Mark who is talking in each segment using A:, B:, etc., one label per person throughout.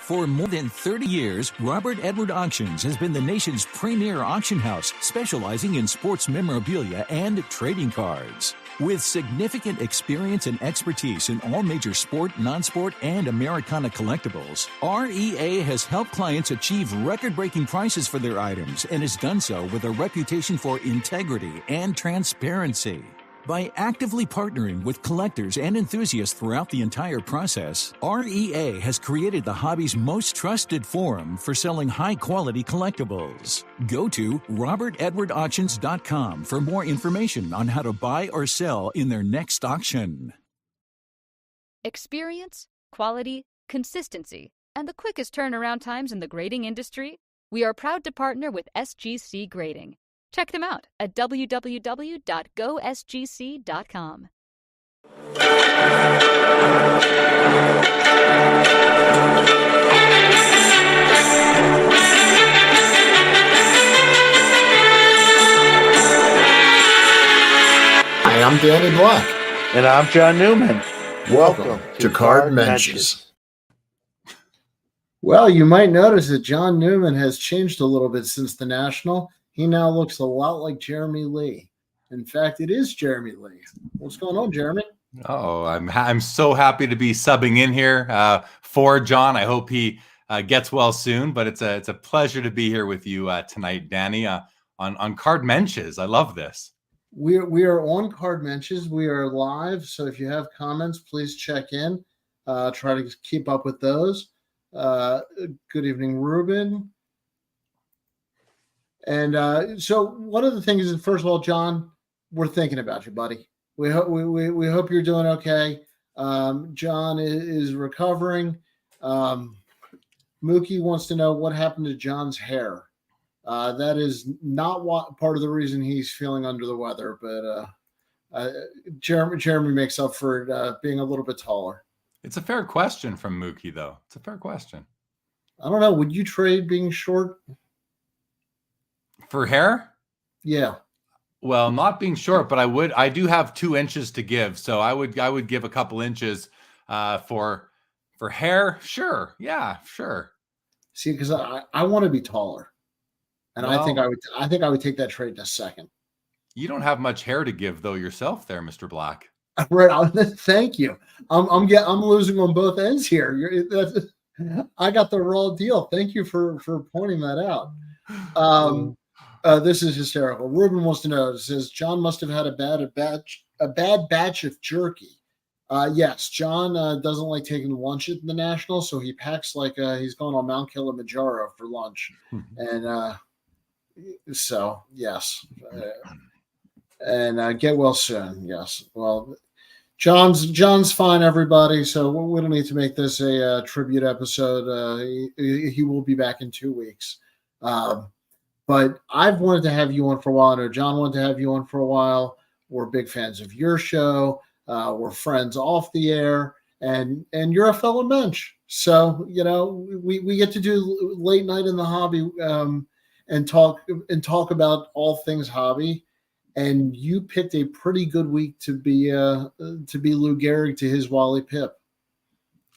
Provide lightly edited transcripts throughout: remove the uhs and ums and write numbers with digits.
A: For more than 30 years, Robert Edward Auctions has been the nation's premier auction house, specializing in sports memorabilia and trading cards. With significant experience and expertise in all major sport, non-sport, and Americana collectibles, REA has helped clients achieve record-breaking prices for their items and has done so with a reputation for integrity and transparency. By actively partnering with collectors and enthusiasts throughout the entire process, REA has created the hobby's most trusted forum for selling high-quality collectibles. Go to robertedwardauctions.com for more information on how to buy or sell in their next auction.
B: Experience, quality, consistency, and the quickest turnaround times in the grading industry? We are proud to partner with SGC Grading. Check them out at www.gosgc.com.
C: Hi, I'm Danny Black.
D: And I'm John Newman.
C: Welcome to Card Mensches. Well, you might notice that John Newman has changed a little bit since the National. He now looks a lot like Jeremy Lee. In fact, it is Jeremy Lee. What's going on, Jeremy?
E: Oh, I'm so happy to be subbing in here for John. I hope he gets well soon. But it's a pleasure to be here with you tonight, Danny, on Card Mensches. I love this.
C: We are on Card Mensches. We are live, so if you have comments, please check in. Try to keep up with those. Good evening, Ruben. And so one of the things is, first of all, John, we're thinking about you, buddy. We hope you're doing okay. John is recovering. Mookie wants to know what happened to John's hair. That is not part of the reason he's feeling under the weather, but Jeremy makes up for being a little bit taller.
E: It's a fair question from Mookie, though. It's a fair question.
C: I don't know. Would you trade being short?
E: For hair?
C: Yeah.
E: Well, not being short, but I do have 2 inches to give. So I would give a couple inches for hair. Sure. Yeah, sure.
C: See, because I want to be taller. And well, I think I would take that trade in a second.
E: You don't have much hair to give though yourself there, Mr. Black.
C: Right. Thank you. I'm losing on both ends here. I got the raw deal. Thank you for pointing that out. This is hysterical. Ruben wants to know, it says John must have had a bad batch of jerky. Yes, John doesn't like taking lunch at the National, so he packs like he's going on Mount Kilimanjaro for lunch. And so, yes. And get well soon. Yes. Well, John's fine, everybody. So we don't need to make this a tribute episode. He will be back in 2 weeks. But I've wanted to have you on for a while. I know John wanted to have you on for a while. We're big fans of your show. We're friends off the air, and you're a fellow mensch. So, you know, we get to do late night in the hobby and talk about all things hobby. And you picked a pretty good week to be Lou Gehrig to his Wally Pipp. A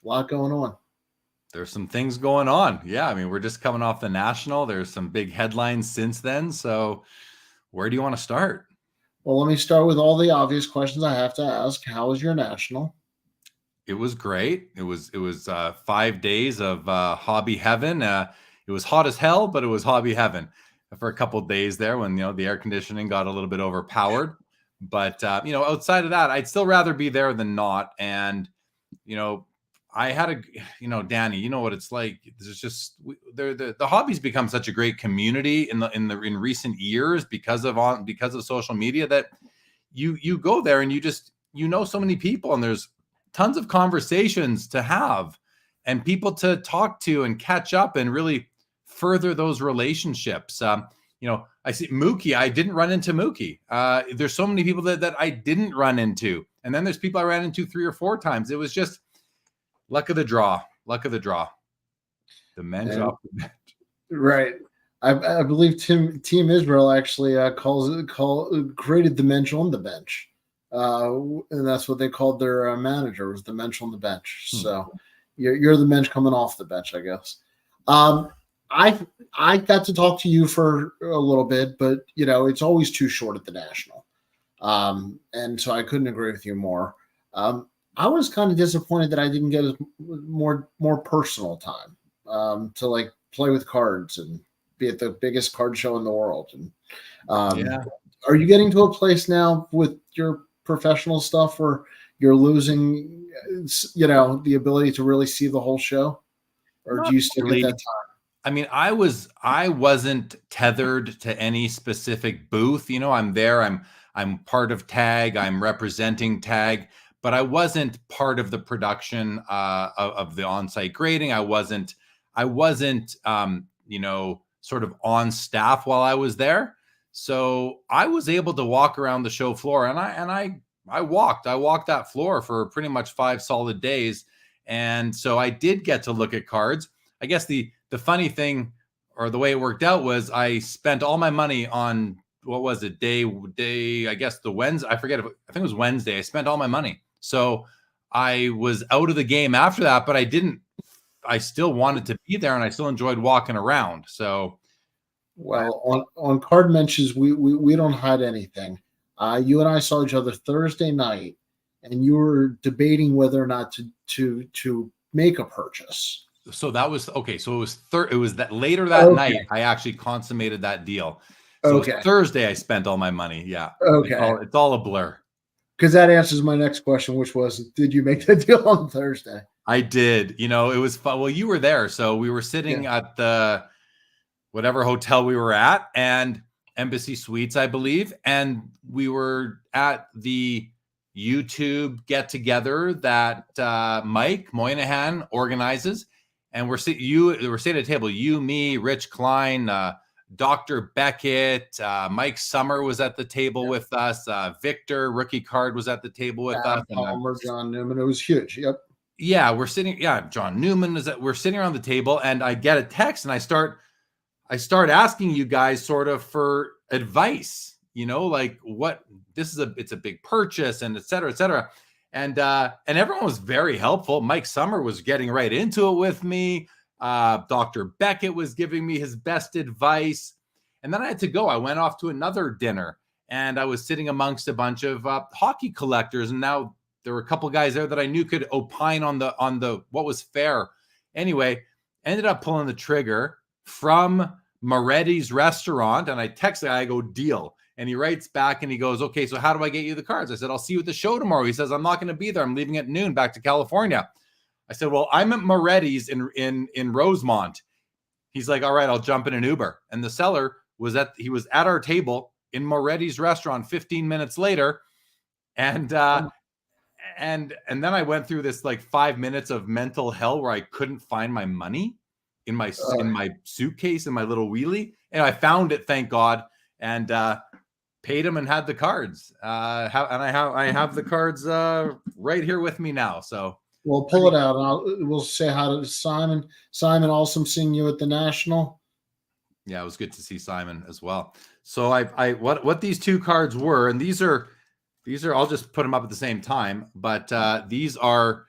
C: lot going on.
E: There's some things going on. Yeah, I mean, we're just coming off the National. There's some big headlines since then. So where do you want to start?
C: Well, let me start with all the obvious questions I have to ask. How was your National?
E: It was great. It was 5 days of hobby heaven. It was hot as hell, but it was hobby heaven for a couple of days there when, you know, the air conditioning got a little bit overpowered. But, you know, outside of that, I'd still rather be there than not. And, you know, I had Danny, you know what it's like. There's just the hobby's become such a great community in recent years because of social media that you go there and you know so many people, and there's tons of conversations to have and people to talk to and catch up and really further those relationships. You know, I see Mookie. I didn't run into Mookie. There's so many people that I didn't run into, and then there's people I ran into 3 or 4 times. It was just luck of the draw. The mensch off the bench. Right.
C: I believe Team Israel actually created the mensch on the bench. And that's what they called their manager, was the mensch on the bench. So, You're the mensch coming off the bench, I guess. I got to talk to you for a little bit, but it's always too short at the national, and so I couldn't agree with you more. I was kind of disappointed that I didn't get more personal time to like play with cards and be at the biggest card show in the world. And are you getting to a place now with your professional stuff where you're losing, the ability to really see the whole show, or do you still get that time?
E: I mean, I wasn't tethered to any specific booth. I'm there. I'm part of TAG. I'm representing TAG, but I wasn't part of the production of the on-site grading. I wasn't sort of on staff while I was there. So I was able to walk around the show floor, and I walked that floor for pretty much 5 solid days. And so I did get to look at cards. I guess the funny thing, or the way it worked out, was I spent all my money on, what was it, day, I guess the Wednesday, I think it was Wednesday. I spent all my money. So I was out of the game after that, but I still wanted to be there, and I still enjoyed walking around. So,
C: well, on Card Mensches, we don't hide anything. You and I saw each other Thursday night, and you were debating whether or not to make a purchase.
E: So that was okay. So it was that later that night I actually consummated that deal. So it was Thursday I spent all my money. Yeah.
C: Okay.
E: It's all a blur.
C: Because that answers my next question, which was, did you make the deal on Thursday?
E: I did. It was fun. Well, you were there, so we were sitting at the whatever hotel we were at, and Embassy Suites, I believe, and we were at the YouTube get together that Mike Moynihan organizes. And we're sitting at a table, you, me, Rich Klein, Dr. Beckett, Mike Summer was at the table with us. Victor, rookie card, was at the table with us.
C: Palmer, John Newman. It was huge. Yep.
E: Yeah, John Newman we're sitting around the table, and I get a text, and I start asking you guys sort of for advice, like it's a big purchase, and et cetera, et cetera. And everyone was very helpful. Mike Summer was getting right into it with me. Dr. Beckett was giving me his best advice. And then I had to go. I went off to another dinner, and I was sitting amongst a bunch of hockey collectors. And now there were a couple guys there that I knew could opine on the what was fair. Anyway, ended up pulling the trigger from Moretti's restaurant, and I text the guy, I go, deal. And he writes back and he goes, okay, so how do I get you the cards? I said, I'll see you at the show tomorrow. He says, I'm not going to be there. I'm leaving at noon back to California. I said, well, I'm at Moretti's in Rosemont. He's like, all right, I'll jump in an Uber. And the seller was at our table in Moretti's restaurant 15 minutes later. And then I went through this like 5 minutes of mental hell where I couldn't find my money in my suitcase, in my little wheelie. And I found it, thank God. And paid him and had the cards. I have the cards right here with me now. So
C: we'll pull it out, and we'll say hi to Simon. Simon, awesome seeing you at the National.
E: Yeah, it was good to see Simon as well. So what these two cards were, and these are I'll just put them up at the same time, but these are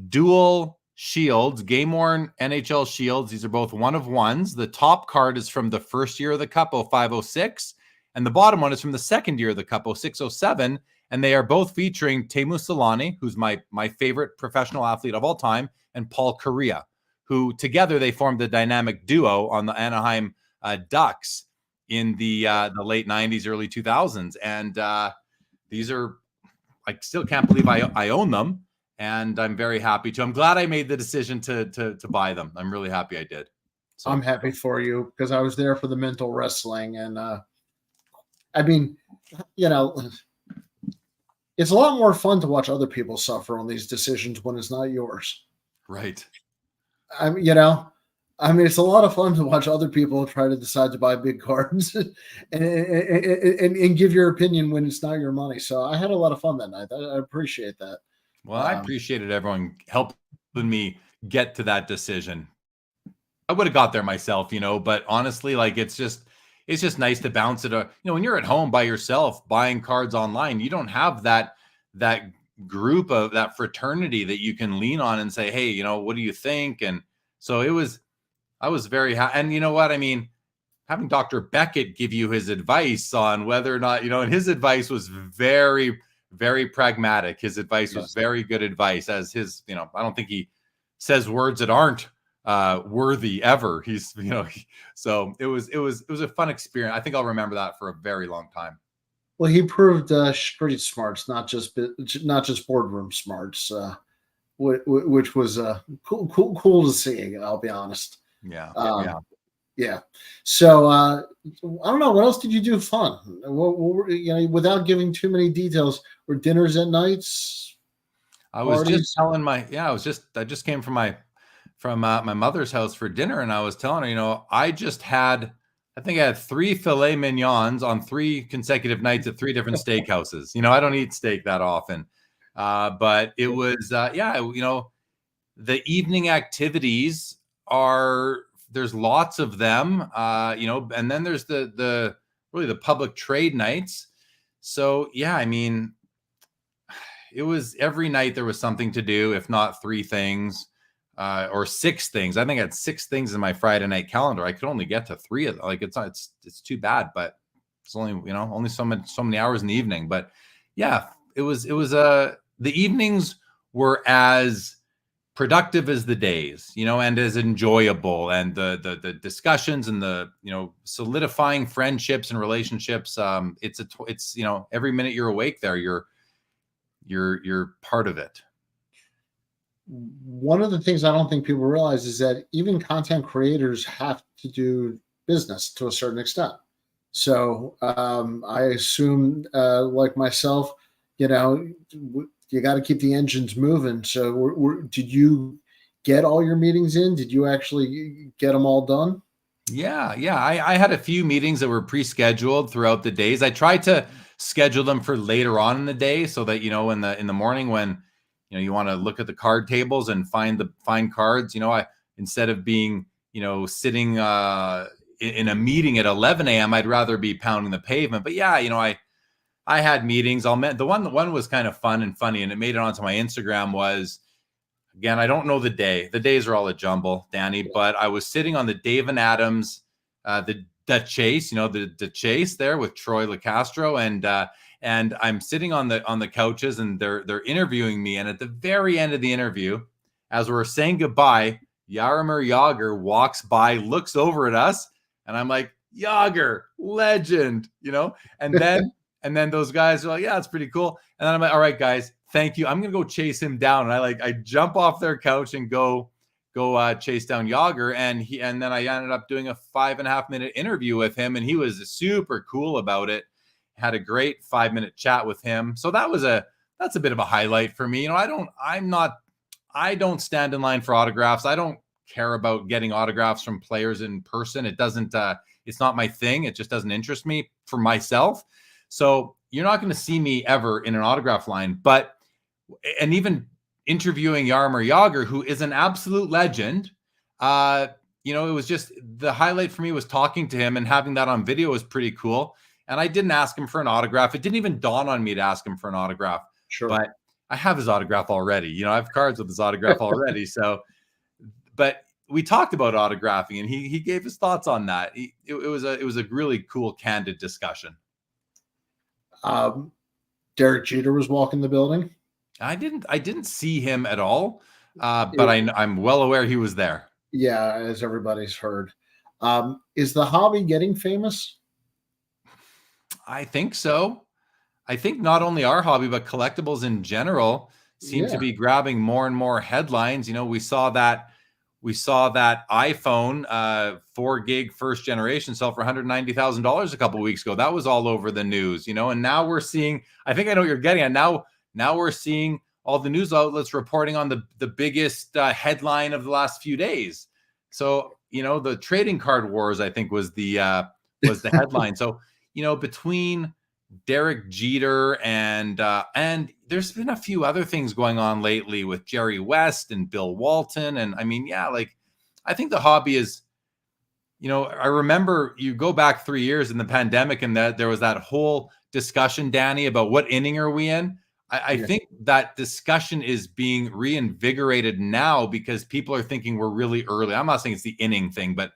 E: dual shields, game-worn NHL shields. These are both 1-of-1s. The top card is from the first year of the Cup, 05-06, and the bottom one is from the second year of the Cup, 06-07, and they are both featuring Teemu Selanne, who's my favorite professional athlete of all time, and Paul Kariya, who together they formed a dynamic duo on the Anaheim Ducks in the late 90s, early 2000s. And these are, I still can't believe I own them. And I'm very happy to. I'm glad I made the decision to buy them. I'm really happy I did.
C: So I'm happy for you because I was there for the mental wrestling. And I mean, it's a lot more fun to watch other people suffer on these decisions when it's not yours.
E: Right.
C: It's a lot of fun to watch other people try to decide to buy big cards and give your opinion when it's not your money. So I had a lot of fun that night. I appreciate that.
E: Well, I appreciated everyone helping me get to that decision. I would have got there myself, but honestly, like it's just nice to bounce it. When you're at home by yourself buying cards online, you don't have that group of that fraternity that you can lean on and say, hey, what do you think? And so I was very happy. And you know what? I mean, having Dr. Beckett give you his advice on whether or not, and his advice was very, very pragmatic. His advice was very good advice, as his, I don't think he says words that aren't worthy ever. He's, so it was a fun experience. I think I'll remember that for a very long time.
C: Well, he proved street smarts, not just boardroom smarts, which was cool to see. I'll be honest.
E: Yeah.
C: Yeah. So I don't know. What else did you do fun? Without giving too many details, were dinners at nights?
E: I was just telling I just came from my mother's house for dinner, and I was telling her, I think I had 3 filet mignons on 3 consecutive nights at 3 different steakhouses. I don't eat steak that often. But it was, the evening activities there's lots of them, and then there's the public trade nights. So, yeah, I mean, it was every night there was something to do, if not 3 things. Or 6 things. I think I had 6 things in my Friday night calendar. I could only get to 3 of them. Like it's too bad, but it's only, only so many hours in the evening. But yeah, it was the evenings were as productive as the days, and as enjoyable, and the discussions and the, solidifying friendships and relationships. It's every minute you're awake there, you're part of it.
C: One of the things I don't think people realize is that even content creators have to do business to a certain extent. So I assume, like myself, you got to keep the engines moving. So did you get all your meetings in? Did you actually get them all done?
E: Yeah. I had a few meetings that were pre-scheduled throughout the days. I tried to schedule them for later on in the day, so that, in the morning when, you want to look at the card tables and find cards, I, instead of being, sitting in a meeting at 11 a.m., I'd rather be pounding the pavement. But yeah, I had meetings. The one was kind of fun and funny, and it made it onto my Instagram. Was, again, I don't know the day. The days are all a jumble, Danny, but I was sitting on the Dave and Adams, the Chase, the Chase there with Troy LeCastro, and I'm sitting on the couches, and they're interviewing me. And at the very end of the interview, as we're saying goodbye, Jaromir Jagr walks by, looks over at us, and I'm like, Jagr, legend, and then those guys are like, yeah, it's pretty cool. And then I'm like, all right, guys, thank you. I'm going to go chase him down. And I jump off their couch and go chase down Jagr. And then I ended up doing a 5.5-minute interview with him, and he was super cool about it. Had a great 5-minute chat with him. So that's a bit of a highlight for me. I don't stand in line for autographs. I don't care about getting autographs from players in person. It's not my thing. It just doesn't interest me for myself. So you're not going to see me ever in an autograph line, and even interviewing Jaromir Jagr, who is an absolute legend. It was just, the highlight for me was talking to him, and having that on video was pretty cool. And I didn't ask him for an autograph. It didn't even dawn on me to ask him for an autograph.
C: Sure.
E: But I have his autograph already. I have cards with his autograph already. So, but we talked about autographing, and he gave his thoughts on that. It was a really cool, candid discussion.
C: Derek Jeter was walking the building.
E: I didn't see him at all, but I'm well aware he was there.
C: Yeah, as everybody's heard. Is the hobby getting famous?
E: I think so. I think not only our hobby, but collectibles in general seem to be grabbing more and more headlines. We saw that iPhone 4 gig first generation sell for $190,000 a couple of weeks ago. That was all over the news, and now we're seeing, I think I know what you're getting at. Now we're seeing all the news outlets reporting on the biggest headline of the last few days. So, the trading card wars, I think, was the headline. So, between Derek Jeter and there's been a few other things going on lately with Jerry West and Bill Walton. And I mean, I think the hobby is, I remember you go back 3 years in the pandemic, and that there was that whole discussion, Danny, about what inning are we in? I think that discussion is being reinvigorated now because people are thinking we're really early. I'm not saying it's the inning thing, but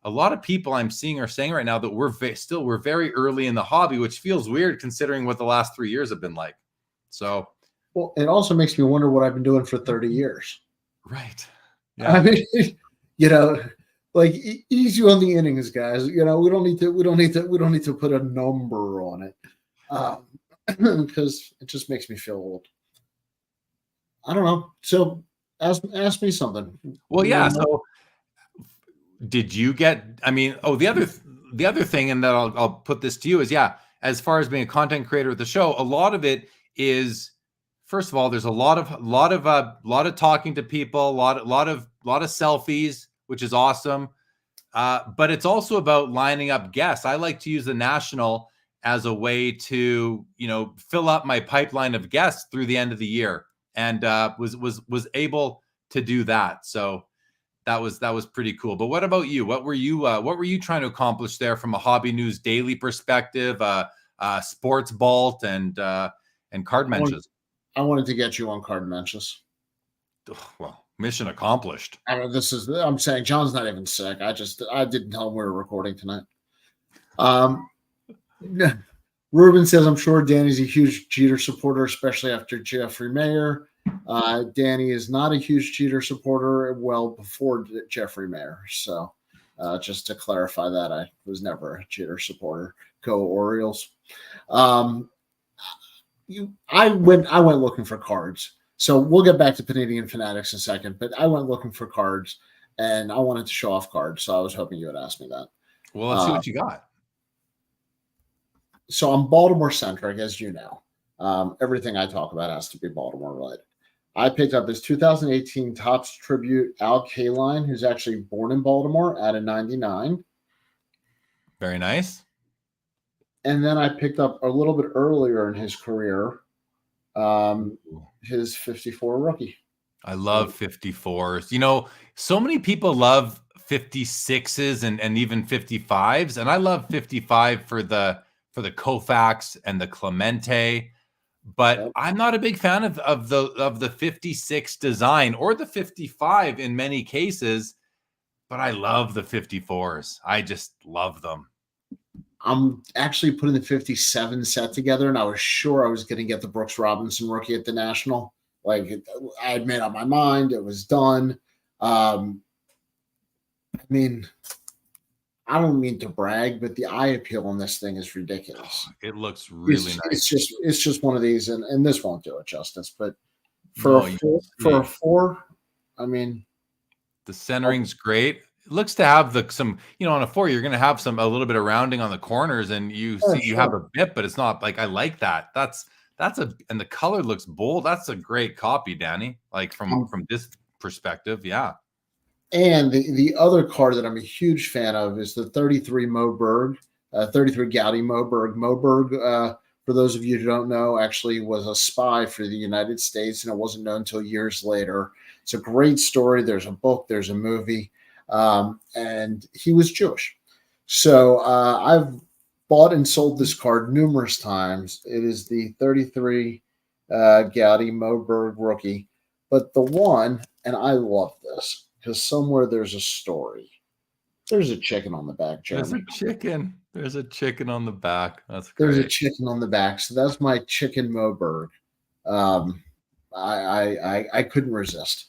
E: a lot of people I'm seeing are saying right now that we're very early in the hobby, which feels weird considering what the last 3 years have been like. So,
C: well, it also makes me wonder what I've been doing for 30 years.
E: Right. Yeah.
C: I mean, like easy on the innings, guys. We don't need to put a number on it, because it just makes me feel old. I don't know. So ask me something.
E: Well, yeah. So did you get, I mean, the other thing, and that I'll put this to you is, as far as being a content creator at the show, a lot of it is, first of all, there's a lot of talking to people, a lot of selfies, which is awesome. But it's also about lining up guests. I like to use the National as a way to, fill up my pipeline of guests through the end of the year, and was able to do that. So that was pretty cool. But what about you? What were you trying to accomplish there from a Hobby News Daily perspective, Sports Vault, and Card Mensches?
C: I wanted to get you on Card Mensches.
E: Well, mission accomplished.
C: I'm saying John's not even sick. I didn't tell him we were recording tonight. Ruben says, I'm sure Danny's a huge Jeter supporter, especially after Jeffrey Mayer. Danny is not a huge Jeter supporter well before Jeffrey Mayer. So just to clarify that, I was never a Jeter supporter. Go Orioles. I went looking for cards. So we'll get back to Panini Fanatics in a second, but I went looking for cards, and I wanted to show off cards. So I was hoping you would ask me that.
E: Well, let's see what you got.
C: So I'm Baltimore centric, as you know. Everything I talk about has to be Baltimore related. I picked up his 2018 Topps Tribute Al Kaline, who's actually born in Baltimore, at a 99.
E: Very nice.
C: And then I picked up a little bit earlier in his career, his 54 rookie.
E: I love 54s. So many people love 56s and even 55s, and I love 55 for the Koufax and the Clemente. But I'm not a big fan of the 56 design or the 55 in many cases, but I love the 54s. I just love them.
C: I'm actually putting the 57 set together, and I was sure I was going to get the Brooks Robinson rookie at the National. Like, I had made up my mind. It was done. I mean, I don't mean to brag, but the eye appeal on this thing is ridiculous.
E: It looks really nice.
C: It's just one of these, and this won't do it justice. But for a four, I mean,
E: the centering's great. It looks to have some, on a 4, you're going to have a little bit of rounding on the corners, and you have a bit, but it's not like, I like that. And the color looks bold. That's a great copy, Danny. Like from this perspective, yeah.
C: And the other card that I'm a huge fan of is the 33 Moberg, 33 Gaudy Moberg. Moberg, for those of you who don't know, actually was a spy for the United States, and it wasn't known until years later. It's a great story. There's a book, there's a movie, and he was Jewish. So I've bought and sold this card numerous times. It is the 33 Gaudy Moberg rookie. But the one, and I love this, because somewhere there's a story. There's a chicken on the back, Jeremy.
E: There's a chicken on the back. That's great.
C: There's a chicken on the back. So that's my chicken Moberg. I couldn't resist.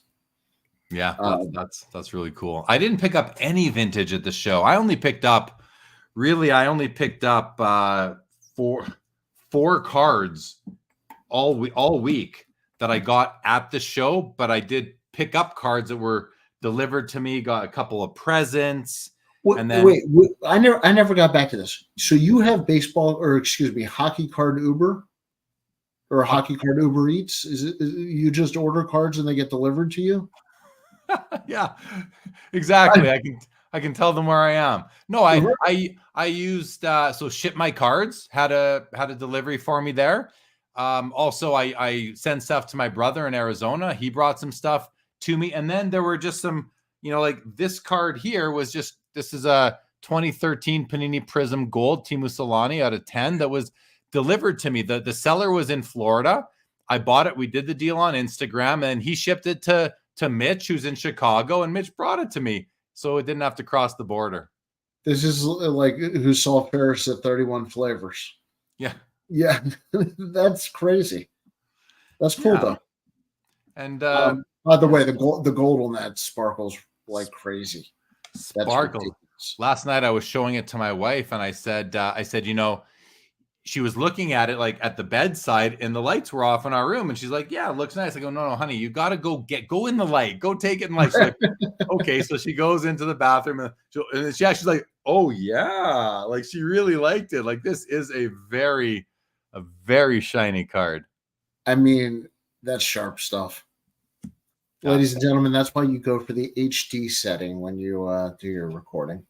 E: Yeah, that's really cool. I didn't pick up any vintage at the show. I only picked up four cards all week that I got at the show, but I did pick up cards that were delivered to me, got a couple of presents. And then
C: wait, I never got back to this. So you have hockey card Uber or hockey card Uber Eats? Is it you just order cards and they get delivered to you?
E: Yeah, exactly. I can tell them where I am. No, I used so Ship My Cards had a delivery for me there. Also I sent stuff to my brother in Arizona. He brought some stuff to me, and then there were just some, like this card here this is a 2013 Panini Prism Gold Timu Solani out of 10 that was delivered to me. The seller was in Florida, I bought it. We did the deal on Instagram, and he shipped it to Mitch, who's in Chicago, and Mitch brought it to me, so it didn't have to cross the border.
C: This is like who saw Ferris at 31 flavors.
E: Yeah.
C: Yeah. That's crazy. That's cool though.
E: And
C: by the way, the gold on that sparkles like crazy.
E: Sparkle. Last night I was showing it to my wife, and I said, she was looking at it like at the bedside, and the lights were off in our room, and she's like, "Yeah, it looks nice." I go, "No, honey, you got to go in the light, go take it in light." She's like, "Okay." So she goes into the bathroom, and she's like, "Oh yeah," like she really liked it. Like this is a very shiny card.
C: I mean, that's sharp stuff. Ladies and gentlemen, that's why you go for the HD setting when you do your recording.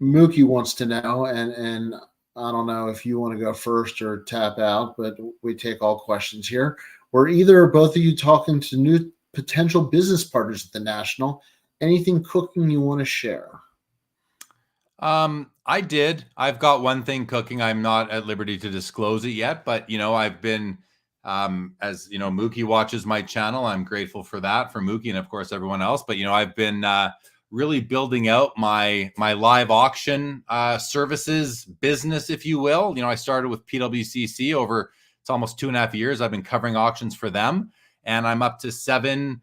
C: Mookie wants to know, and I don't know if you want to go first or tap out, but we take all questions here. Were either or both of you talking to new potential business partners at the National? Anything cooking you want to share?
E: I did. I've got one thing cooking. I'm not at liberty to disclose it yet, but I've been, as Mookie watches my channel. I'm grateful for that, for Mookie and of course everyone else. But I've been really building out my live auction services business, if you will. I started with PWCC it's almost 2.5 years. I've been covering auctions for them, and I'm up to 7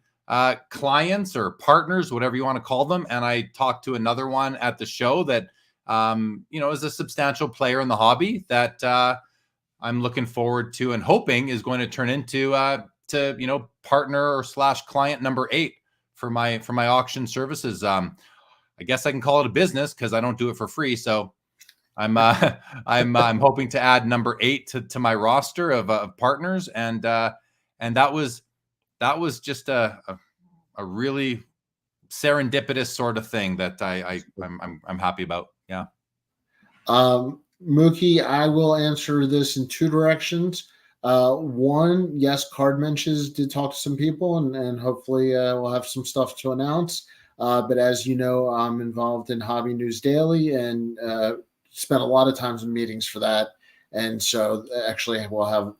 E: clients or partners, whatever you want to call them. And I talked to another one at the show that is a substantial player in the hobby that I'm looking forward to and hoping is going to turn into partner or / client number 8 for my auction services. I guess I can call it a business because I don't do it for free. So I'm hoping to add number 8 to my roster of partners, and that was just a really serendipitous sort of thing that I'm happy about. Yeah.
C: Mookie, I will answer this in 2 directions. One, yes, Card Mensches did talk to some people, and hopefully we'll have some stuff to announce. But as you know, I'm involved in Hobby News Daily and spent a lot of times in meetings for that. And so actually we'll have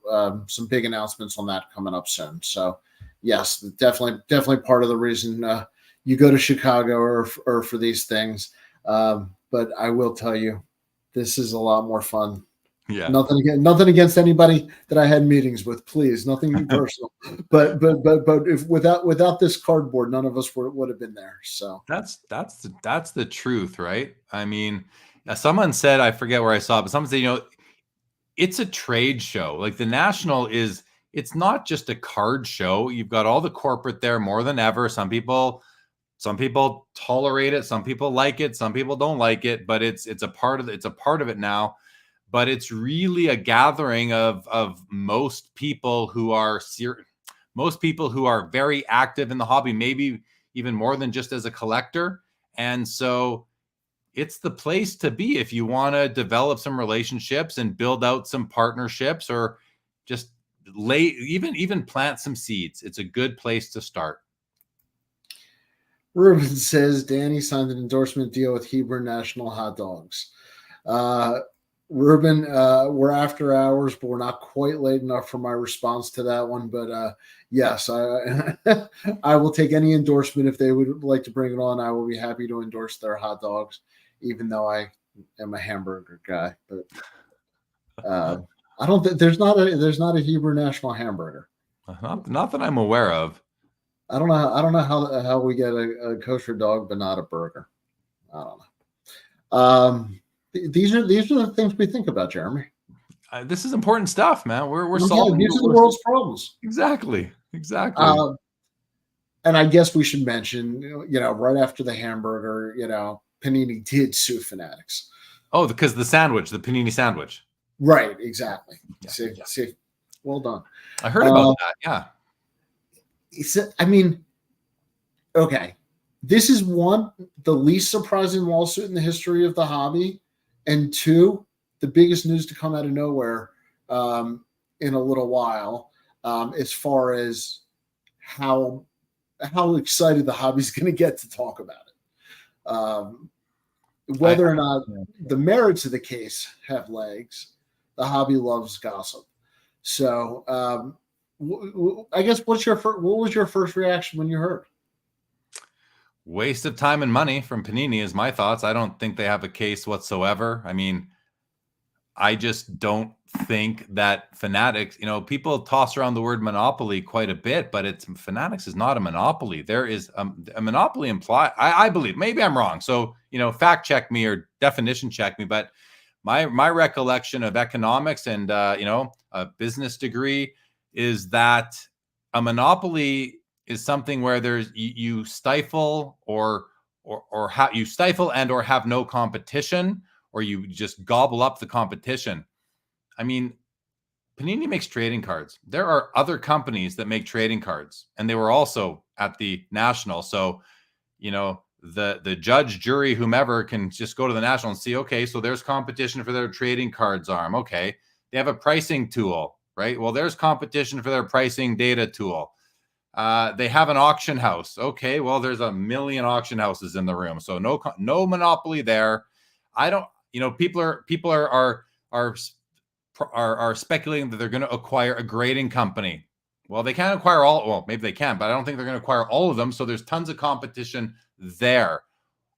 C: some big announcements on that coming up soon. So yes, definitely part of the reason you go to Chicago or for these things. But I will tell you, this is a lot more fun.
E: Yeah.
C: Nothing against anybody that I had meetings with, please. Nothing personal. But if without this cardboard, none of us would have been there. So
E: that's the truth, right? I mean, someone said, I forget where I saw it, but someone said, it's a trade show. Like the National it's not just a card show. You've got all the corporate there more than ever. Some people tolerate it, some people like it, some people don't like it, but it's a part of it now. But it's really a gathering of most people who are very active in the hobby, maybe even more than just as a collector. And so it's the place to be if you want to develop some relationships and build out some partnerships, or just even plant some seeds. It's a good place to start.
C: Ruben says Danny signed an endorsement deal with Hebron National Hot Dogs. Ruben, we're after hours, but we're not quite late enough for my response to that one. But yes, I will take any endorsement if they would like to bring it on. I will be happy to endorse their hot dogs, even though I am a hamburger guy. But I don't think there's not a Hebrew National hamburger.
E: Not that I'm aware of.
C: I don't know how we get a kosher dog but not a burger. I don't know. These are the things we think about, Jeremy.
E: This is important stuff, man. We're
C: solving these are the world's problems.
E: Exactly.
C: And I guess we should mention, right after the hamburger, Panini did sue Fanatics.
E: Oh, because the Panini sandwich.
C: Right, exactly.
E: Yeah,
C: see, well done.
E: I heard about that. Yeah.
C: Okay. This is the least surprising lawsuit in the history of the hobby, and 2, the biggest news to come out of nowhere in a little while, as far as how excited the hobby's going to get to talk about it. Whether or not the merits of the case have legs, the hobby loves gossip. So I guess what was your first reaction when you heard?
E: Waste of time and money from Panini is my thoughts. I don't think they have a case whatsoever. I mean, I just don't think that Fanatics, people toss around the word monopoly quite a bit, but Fanatics is not a monopoly. There is a monopoly implied. I believe, maybe I'm wrong. So, fact check me or definition check me, but my recollection of economics and, a business degree is that a monopoly is something where you stifle you stifle and or have no competition, or you just gobble up the competition. I mean, Panini makes trading cards. There are other companies that make trading cards, and they were also at the National. So, the judge, jury, whomever can just go to the National and see, okay, so there's competition for their trading cards arm. Okay. They have a pricing tool, right? Well, there's competition for their pricing data tool. They have an auction house. Okay. Well, there's a million auction houses in the room. So no monopoly there. I don't, people are speculating that they're going to acquire a grading company. Well, they can't acquire all. Well, maybe they can, but I don't think they're going to acquire all of them. So there's tons of competition there.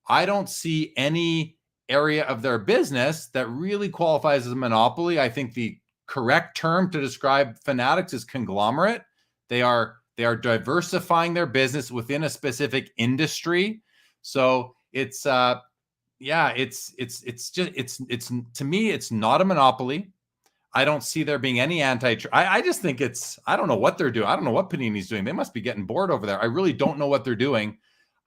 E: I don't see any area of their business that really qualifies as a monopoly. I think the correct term to describe Fanatics is conglomerate. They are diversifying their business within a specific industry. So it's to me, it's not a monopoly. I don't see there being any I just think I don't know what they're doing. I don't know what Panini's doing. They must be getting bored over there. I really don't know what they're doing.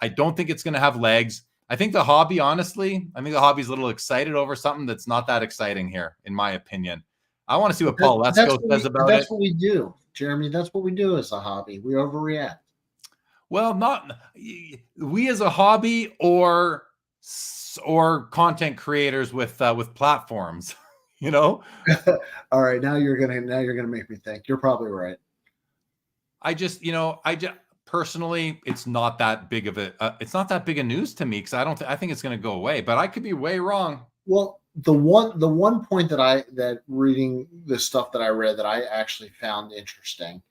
E: I don't think it's going to have legs. I think the hobby's a little excited over something that's not that exciting here, in my opinion. I want to see what Paul Lesko says about it.
C: That's what we do, Jeremy. That's what we do as a hobby. We overreact.
E: Well, not we as a hobby or content creators with platforms.
C: All right, now you're gonna make me think. You're probably right.
E: I just personally, it's not that big of a news to me, because I think it's going to go away, but I could be way wrong.
C: Well, the one point that reading the stuff that I read that I actually found interesting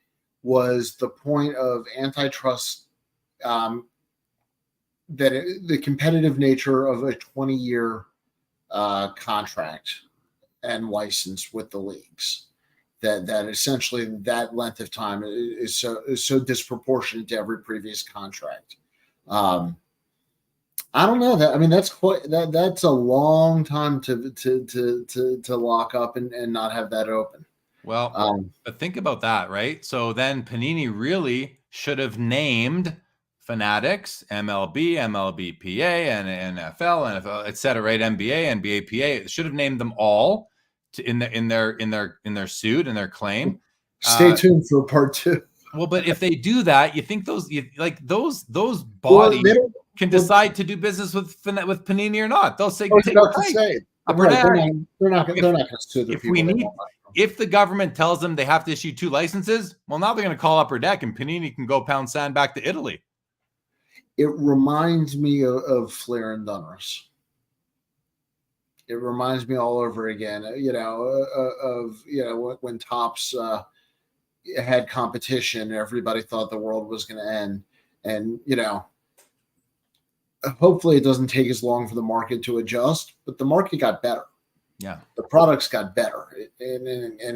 C: was the point of antitrust, that the competitive nature of a 20-year contract and license with the leagues. That essentially that length of time is so disproportionate to every previous contract. I don't know that. I mean, that's a long time to lock up and not have that open.
E: Well, but think about that, right? So then Panini really should have named Fanatics, MLB, MLBPA, and NFL, et cetera, right? NBA, NBAPA. It should have named them all in their suit and their claim.
C: Stay tuned for part 2.
E: Well, but if they do that, you think those bodies can decide to do business with Panini or not? They'll say,
C: they're not going to sue the people.
E: If the government tells them they have to issue 2 licenses, well, now they're going to call Upper Deck, and Panini can go pound sand back to Italy.
C: It reminds me of Flair and Donruss. It reminds me all over again, when Topps had competition, everybody thought the world was going to end. And, hopefully it doesn't take as long for the market to adjust, but the market got better.
E: Yeah.
C: The products got better. And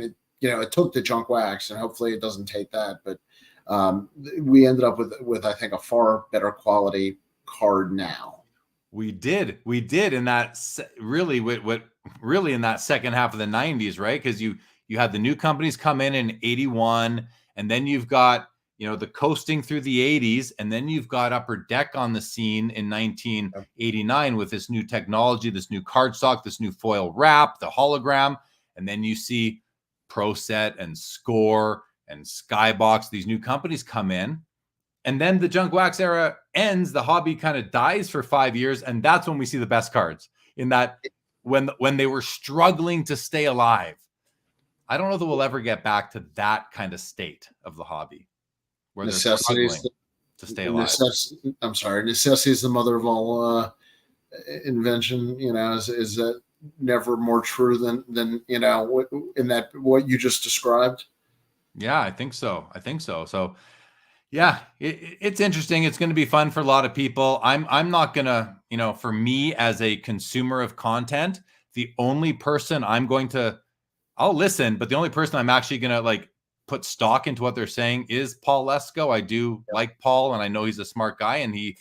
C: it took the junk wax, and hopefully it doesn't take that. But we ended up with, I think, a far better quality card now.
E: We did in that really in that second half of the 90s, right? Because you had the new companies come in 81, and then you've got the coasting through the 80s, and then you've got Upper Deck on the scene in 1989 with this new technology, this new cardstock, this new foil wrap, the hologram, and then you see Pro Set and Score and Skybox. These new companies come in. And then the junk wax era ends, the hobby kind of dies for 5 years, and that's when we see the best cards, in that when they were struggling to stay alive. I don't know that we'll ever get back to that kind of state of the hobby, where they're struggling to stay alive.
C: Necessity is the mother of all invention. Is that never more true than in that what you just described?
E: Yeah, I think so. So yeah, it's interesting. It's going to be fun for a lot of people. I'm not gonna, for me as a consumer of content, the only person I'll listen, but the only person I'm actually gonna like put stock into what they're saying is Paul Lesko. I do like Paul, and I know he's a smart guy, and he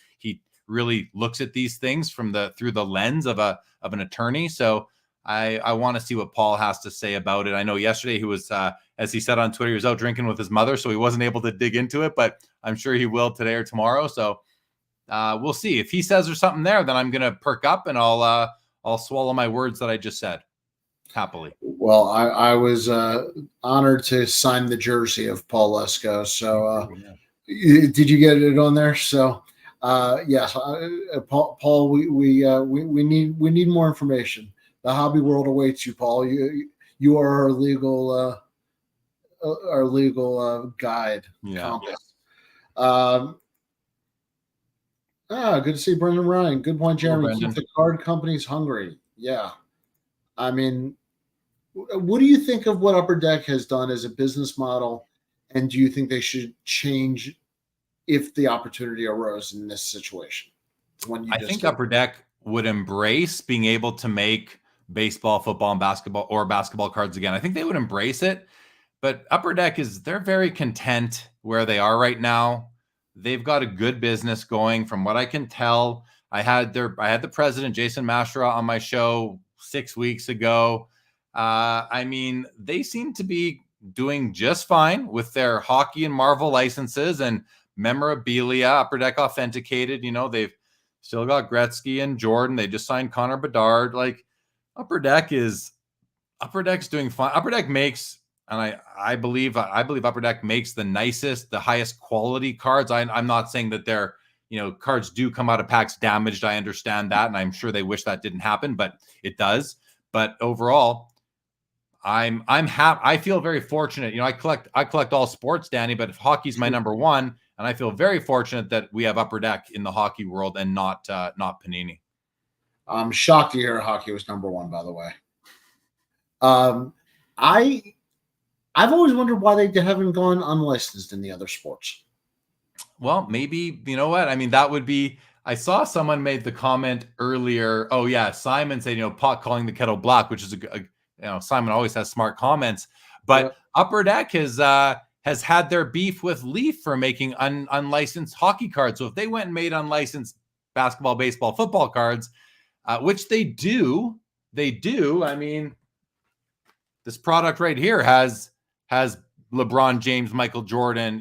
E: really looks at these things through the lens of an attorney. So I want to see what Paul has to say about it. I know yesterday he was, as he said on Twitter, he was out drinking with his mother, so he wasn't able to dig into it, but I'm sure he will today or tomorrow. So we'll see. If he says there's something there, then I'm going to perk up and I'll swallow my words that I just said happily.
C: Well, I was honored to sign the jersey of Paul Lesko. So did you get it on there? So yes, Paul, we need more information. The hobby world awaits you, Paul. You are our legal guide.
E: Yeah.
C: Good to see Brendan Ryan. Good point, Jeremy.
E: Hello,
C: keep the card companies hungry. Yeah. I mean, what do you think of what Upper Deck has done as a business model? And do you think they should change if the opportunity arose in this situation?
E: I think Upper Deck would embrace being able to make baseball, football, and basketball cards again. I think they would embrace it, but Upper Deck they're very content where they are right now. They've got a good business going from what I can tell. I had the president, Jason Mashra, on my show 6 weeks ago. I mean, they seem to be doing just fine with their hockey and Marvel licenses and memorabilia. Upper Deck authenticated, they've still got Gretzky and Jordan. They just signed Connor Bedard. Like Upper Deck's doing fine. Upper Deck makes, and I believe Upper Deck makes the nicest, the highest quality cards. I'm not saying that their cards do come out of packs damaged. I understand that, and I'm sure they wish that didn't happen, but it does. But overall, I'm happy. I feel very fortunate. I collect all sports, Danny, but hockey's my number one, and I feel very fortunate that we have Upper Deck in the hockey world and not Panini.
C: I'm shocked to hear hockey was number one, by the way. I've always wondered why they haven't gone unlicensed in the other sports.
E: Well, maybe, you know what? I mean, that would be, I saw someone made the comment earlier. Oh yeah. Simon said, pot calling the kettle black, which is Simon always has smart comments, but Upper Deck has had their beef with Leaf for making unlicensed hockey cards. So if they went and made unlicensed basketball, baseball, football cards, which they do. I mean, this product right here has LeBron James, Michael Jordan,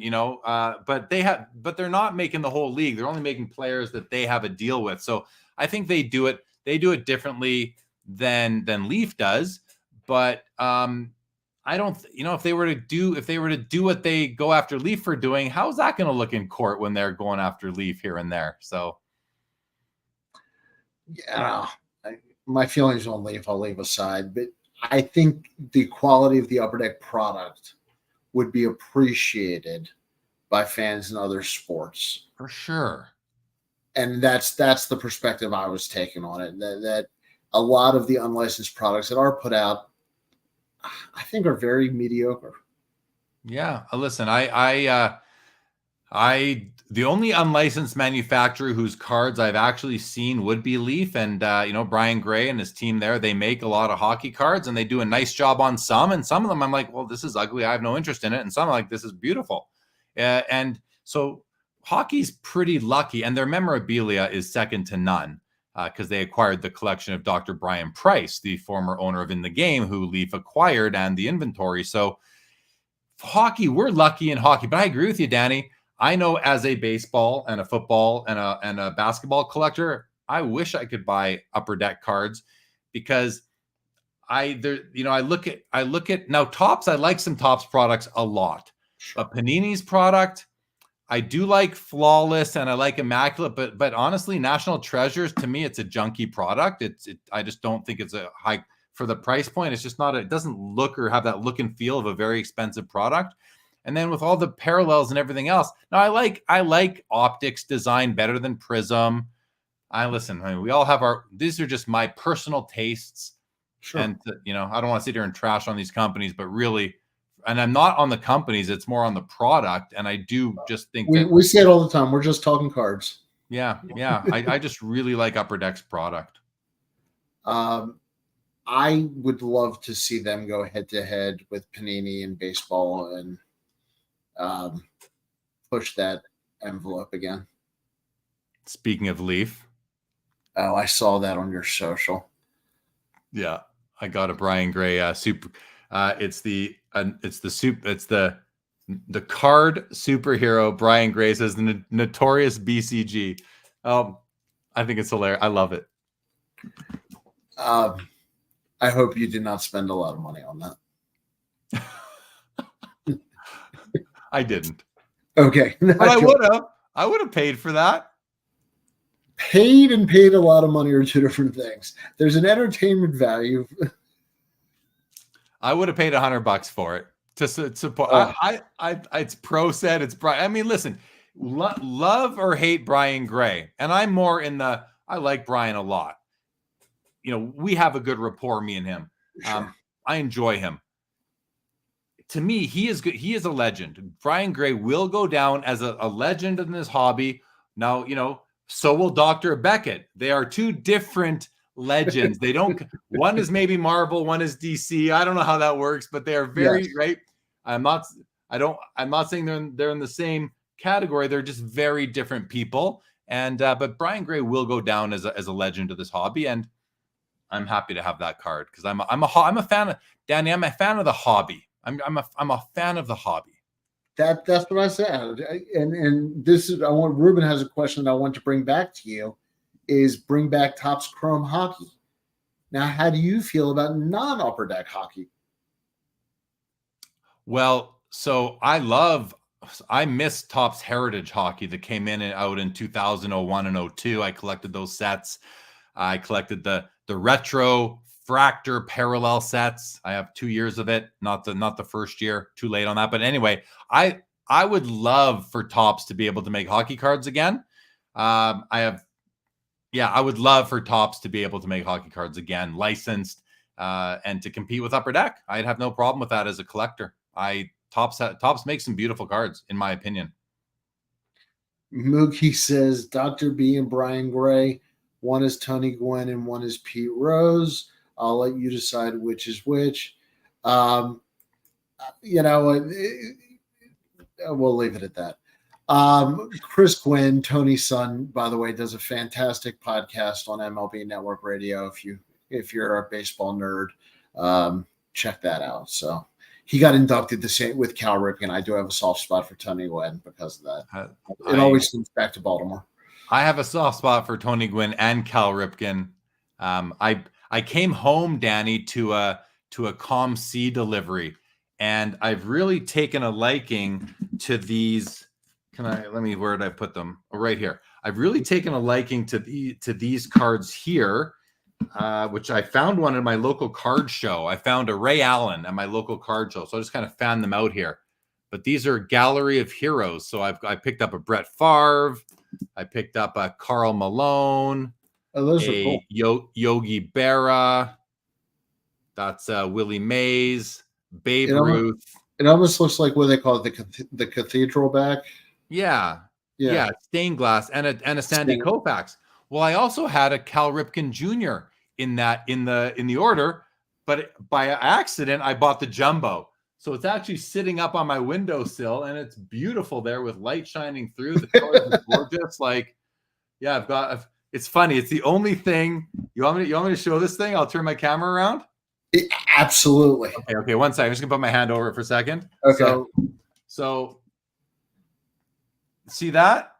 E: but they're not making the whole league. They're only making players that they have a deal with. So I think they do it differently than Leaf does. But I don't, if they were to do what they go after Leaf for doing, how's that going to look in court when they're going after Leaf here and there? So.
C: Yeah, my feelings on Leaf, I'll leave aside, but I think the quality of the Upper Deck product would be appreciated by fans in other sports.
E: For sure.
C: And that's the perspective I was taking on it, that a lot of the unlicensed products that are put out, I think, are very mediocre. Yeah.
E: Listen, the only unlicensed manufacturer whose cards I've actually seen would be Leaf, and Brian Gray and his team there. They make a lot of hockey cards, and they do a nice job on some. And some of them, I'm like, well, this is ugly. I have no interest in it. And some are like, this is beautiful. And so hockey's pretty lucky, and their memorabilia is second to none because they acquired the collection of Dr. Brian Price, the former owner of In the Game, who Leaf acquired, and the inventory. So hockey, we're lucky in hockey. But I agree with you, Danny. I know as a baseball and a football and a basketball collector, I wish I could buy Upper Deck cards because I look at now Topps. I like some Topps products a lot, but Panini's product, I do like Flawless and I like Immaculate, but honestly, National Treasures, to me, it's a junky product. I just don't think it's a high for the price point. It's just not. It doesn't look or have that look and feel of a very expensive product. And then with all the parallels and everything else, now I like optics design better than Prism. We all have these are just my personal tastes.
C: Sure.
E: And I don't want to sit here and trash on these companies, but really, and I'm not on the companies, it's more on the product. And I do just think
C: we say it all the time. We're just talking cards.
E: Yeah. I just really like Upper Deck's product.
C: I would love to see them go head to head with Panini in baseball and push that envelope again.
E: Speaking of Leaf.
C: Oh, I saw that on your social.
E: Yeah, I got a Brian Gray super. It's the card superhero. Brian Gray says the notorious BCG. I think it's hilarious. I love it.
C: I hope you did not spend a lot of money on that.
E: I didn't.
C: Okay.
E: But I would have. I would have paid for that.
C: Paid and paid a lot of money are two different things. There's an entertainment value.
E: I would have paid $100 for it to support. It's pro set. It's Brian. I mean, listen, love or hate Brian Gray, and I'm more in the. I like Brian a lot. We have a good rapport, me and him.
C: Sure.
E: I enjoy him. To me, he is good. He is a legend. Brian Gray will go down as a legend in this hobby. Now, so will Dr. Beckett. They are two different legends. They don't. One is maybe Marvel, one is DC. I don't know how that works, but they are very right. I'm not saying they're in the same category. They're just very different people. And but Brian Gray will go down as a legend of this hobby, and I'm happy to have that card because I'm a fan of Danny. I'm a fan of the hobby. I'm a fan of the hobby.
C: That's what I said. And this is Ruben has a question that I want to bring back to you is bring back Topps Chrome hockey. Now, how do you feel about non-Upper Deck hockey?
E: Well, so I miss Topps Heritage hockey that came in and out in 2001 and 02. I collected those sets. I collected the retro Fractor parallel sets. I have 2 years of it, not the first year. Too late on that. But anyway, I would love for Topps to be able to make hockey cards again. I would love for Topps to be able to make hockey cards again, licensed, and to compete with Upper Deck. I'd have no problem with that as a collector. Topps makes some beautiful cards, in my opinion.
C: Mookie says Dr. B and Brian Gray. One is Tony Gwynn and one is Pete Rose. I'll let you decide which is which. We'll leave it at that. Chris Quinn, Tony's son, by the way, does a fantastic podcast on MLB Network Radio. If you're a baseball nerd, check that out. So he got inducted the same with Cal Ripken. I do have a soft spot for Tony Gwynn because of that. It always comes back to Baltimore.
E: I have a soft spot for Tony Gwynn and Cal Ripken. I came home, Danny, to a COM-C delivery, and I've really taken a liking to these. Where did I put them? Oh, right here. I've really taken a liking to these cards here, which I found one in my local card show. I found a Ray Allen at my local card show, so I just kind of fanned them out here. But these are Gallery of Heroes. So I picked up a Brett Favre. I picked up a Karl Malone.
C: Oh, those are cool.
E: Yogi Berra. That's Willie Mays. Babe Ruth.
C: It almost looks like what they call it, the cathedral back.
E: Yeah. Stained glass and a Sandy Koufax. Well, I also had a Cal Ripken Jr. in the order, but by accident I bought the jumbo. So it's actually sitting up on my windowsill, and it's beautiful there with light shining through. The colors are gorgeous. It's funny. It's the only thing. You want me to show this thing? I'll turn my camera around.
C: Absolutely.
E: Okay. 1 second. I'm just gonna put my hand over it for a second.
C: Okay.
E: So see that?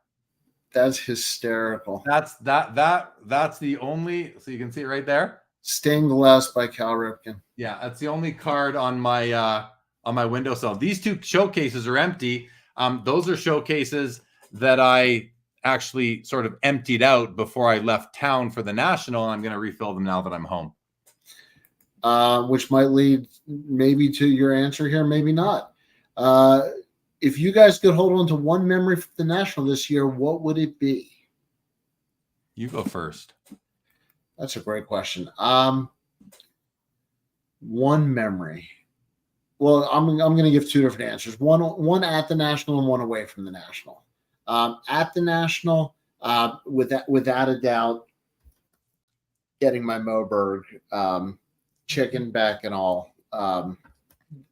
C: That's hysterical.
E: That's the only. So you can see it right there.
C: Stained glass by Cal Ripken.
E: Yeah, that's the only card on my windowsill. These two showcases are empty. Those are showcases that I actually sort of emptied out before I left town for the National, and I'm going to refill them now that I'm home.
C: Which might lead maybe to your answer here, maybe not. If you guys could hold on to one memory for the National this year, what would it be?
E: You go first.
C: That's a great question. One memory. Well, I'm going to give two different answers. One at the National and one away from the National. At the National, without a doubt, getting my Moberg, chicken back and all.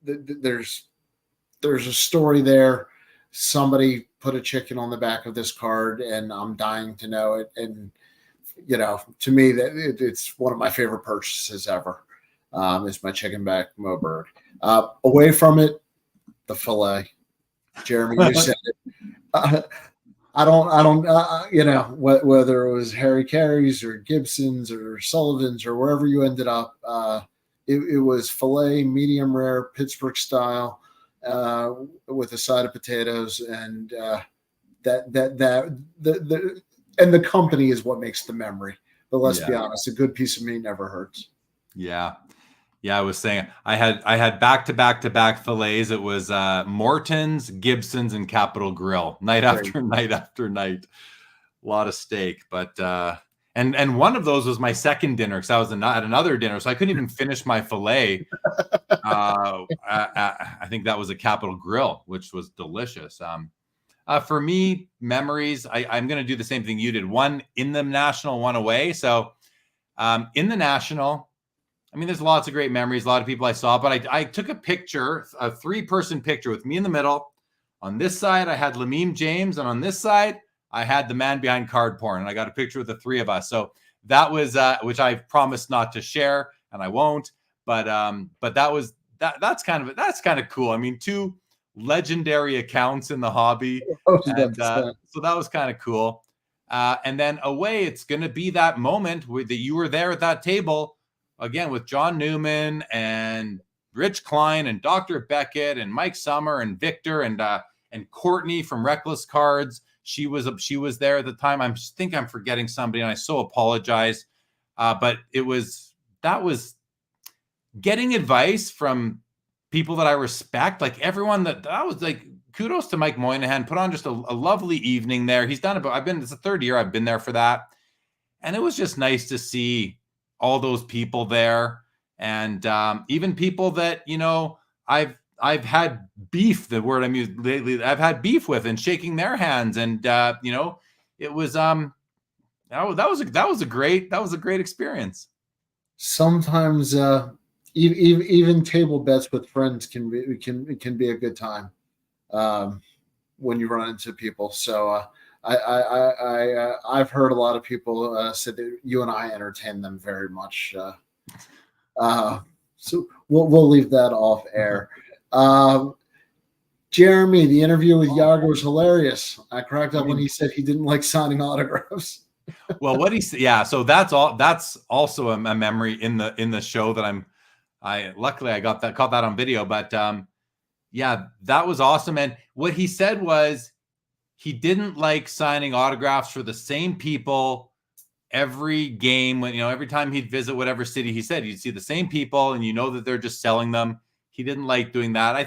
C: There's a story there. Somebody put a chicken on the back of this card, and I'm dying to know it. And to me, it's one of my favorite purchases ever. Is my chicken back Moberg. Away from it, the fillet. Jeremy, you said it. I don't, whether it was Harry Carey's or Gibson's or Sullivan's or wherever you ended up, it was filet, medium rare, Pittsburgh style, with a side of potatoes, and the company is what makes the memory. But let's be honest, a good piece of meat never hurts.
E: Yeah. Yeah, I was saying I had back-to-back fillets. It was Morton's, Gibson's, and Capitol Grill night after night after night. A lot of steak, but and one of those was my second dinner because I was at another dinner, so I couldn't even finish my fillet. I think that was a Capitol Grill, which was delicious. For me, memories. I'm going to do the same thing you did. One in the National, one away. So in the National. I mean, there's lots of great memories, a lot of people I saw, but I took a picture, a 3-person picture with me in the middle. On this side, I had Lamim James, and on this side, I had the man behind Card Porn, and I got a picture with the three of us. So that was, which I promised not to share, and I won't, but that's kind of cool. I mean, 2 legendary accounts in the hobby, and, so that was kind of cool. And then away, it's going to be that moment that you were there at that table. Again, with John Newman and Rich Klein and Dr. Beckett and Mike Summer and Victor and Courtney from Reckless Cards. She was there at the time. I think I'm forgetting somebody, and I so apologize. But that was getting advice from people that I respect. Like everyone that was like, kudos to Mike Moynihan. Put on just a lovely evening there. He's done it's the 3rd year I've been there for that, and it was just nice to see all those people there, and even people that I've had beef, the word I'm using lately, I've had beef with, and shaking their hands, and it was that was a great experience.
C: Sometimes even table bets with friends can be a good time when you run into people. So I've heard a lot of people say that you and I entertain them very much. So we'll leave that off air. Jeremy, the interview with Yager was hilarious. I cracked up when he said he didn't like signing autographs.
E: Well, what he said, yeah. So that's also a memory in the show that luckily I caught that on video. But yeah, that was awesome. And what he said was, he didn't like signing autographs for the same people every game. When every time he'd visit whatever city, he said you'd see the same people, and that they're just selling them. He didn't like doing that. I